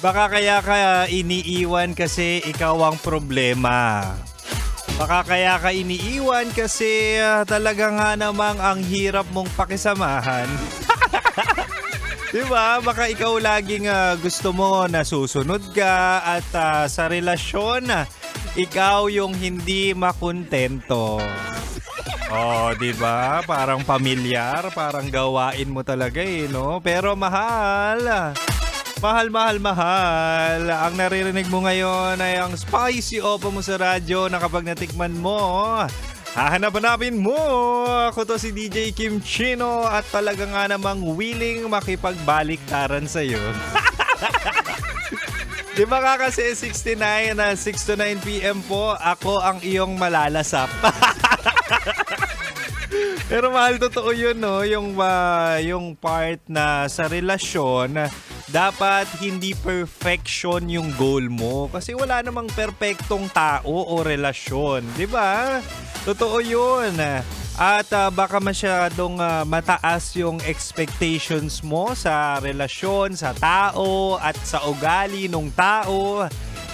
Baka kaya ka iniiwan kasi ikaw ang problema. Baka kaya ka iniiwan kasi talaga nga namang ang hirap mong pakisamahan. Diba? Baka ikaw laging gusto mo na susunod ka at sa relasyon, ikaw yung hindi makontento. Oh, 'di ba? Parang pamilyar, parang gawain mo talaga no? Pero mahal. Mahal. Ang naririnig mo ngayon ay ang spicy opa mo sa radyo na kapag natikman mo, hahanap-hanapin mo. Ako to si DJ Kim Chino at talaga nga namang willing makipagbaliktaran sa'yo. Di ba nga kasi 69 na 6 to 9 p.m. po, ako ang iyong malalasap. Pero mahal, totoo yun, no? Yung part na sa relasyon, dapat hindi perfection yung goal mo. Kasi wala namang perpektong tao o relasyon. Di ba? Totoo yun. At baka masyadong mataas yung expectations mo sa relasyon, sa tao, at sa ugali ng tao.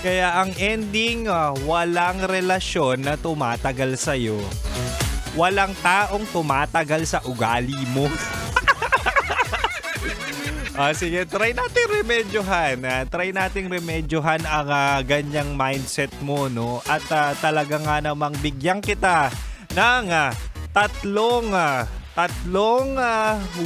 Kaya ang ending, walang relasyon na tumatagal sa'yo. Walang taong tumatagal sa ugali mo. Sige, try natin remedyohan. Try nating remedyohan ang ganyang mindset mo, no? At talaga nga namang bigyan kita ng tatlong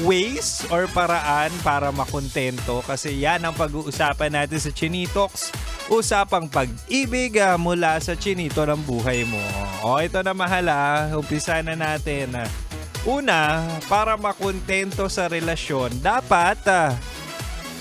ways or paraan para makontento. Kasi yan ang pag-uusapan natin sa Chinitox. Usapang pag-ibig mula sa chinito ng buhay mo. O, ito na mahal. Umpisa na natin. Una, para makontento sa relasyon, dapat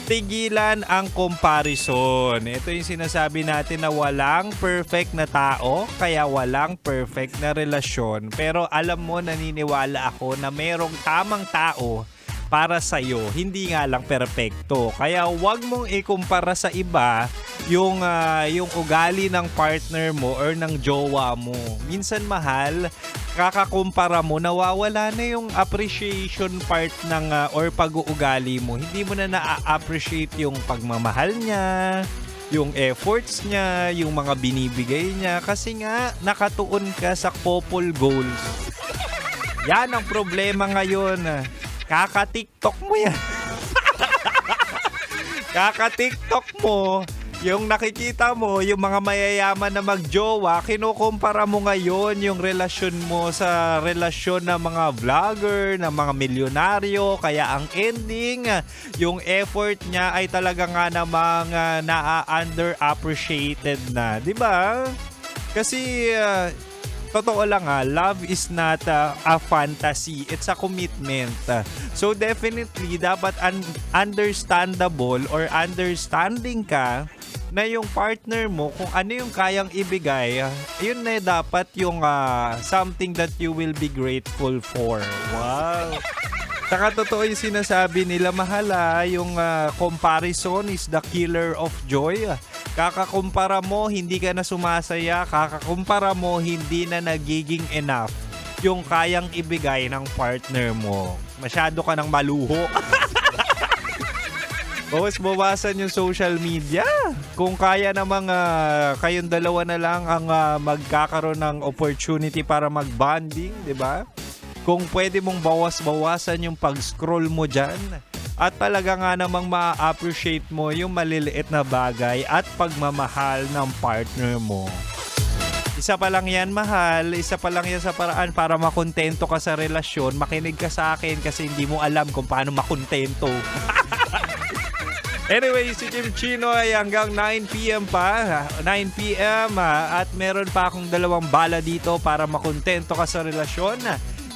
tigilan ang comparison. Ito yung sinasabi natin na walang perfect na tao, kaya walang perfect na relasyon. Pero alam mo, naniniwala ako na merong tamang tao para sa'yo, hindi nga lang perpekto. Kaya wag mong ikumpara sa iba yung ugali ng partner mo or ng jowa mo. Minsan mahal, kakakumpara mo, nawawala na yung appreciation part ng or pag-uugali mo. Hindi mo na na-appreciate yung pagmamahal niya, yung efforts niya, yung mga binibigay niya. Kasi nga, nakatuon ka sa couple goals. Yan ang problema ngayon. Kaka-TikTok mo yan. Kaka-TikTok mo. Yung nakikita mo, yung mga mayayaman na magjowa, kinukumpara mo ngayon yung relasyon mo sa relasyon ng mga vlogger, ng mga milyonaryo. Kaya ang ending, yung effort niya ay talaga nga namang na-underappreciated na. Diba? Kasi totoo lang love is not a fantasy. It's a commitment. So definitely, dapat understandable or understanding ka na yung partner mo, kung ano yung kayang ibigay, yun na dapat yung something that you will be grateful for. Wow! Saka totoo yung sinasabi nila, mahala, yung comparison is the killer of joy. Kakakumpara mo, hindi ka na sumasaya. Kakakumpara mo, hindi na nagiging enough yung kayang ibigay ng partner mo. Masyado ka ng maluho. Bawasan yung social media. Kung kaya namang kayong dalawa na lang ang magkakaroon ng opportunity para mag-bonding, di ba? Kung pwede mong bawas-bawasan yung pag-scroll mo dyan. At talaga nga namang ma-appreciate mo yung maliliit na bagay at pagmamahal ng partner mo. Isa pa lang yan, mahal. Isa pa lang yan sa paraan para makontento ka sa relasyon. Makinig ka sa akin kasi hindi mo alam kung paano makontento. Anyway, si Kim Chino ay hanggang 9 p.m. pa. 9 p.m. At meron pa akong dalawang bala dito para makontento ka sa relasyon.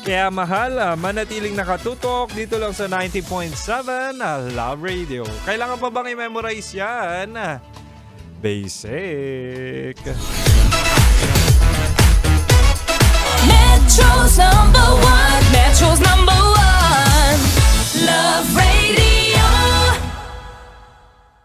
Kaya mahal, manatiling nakatutok dito lang sa 90.7 Love Radio. Kailangan pa bang i-memorize yan? Basic. Metro's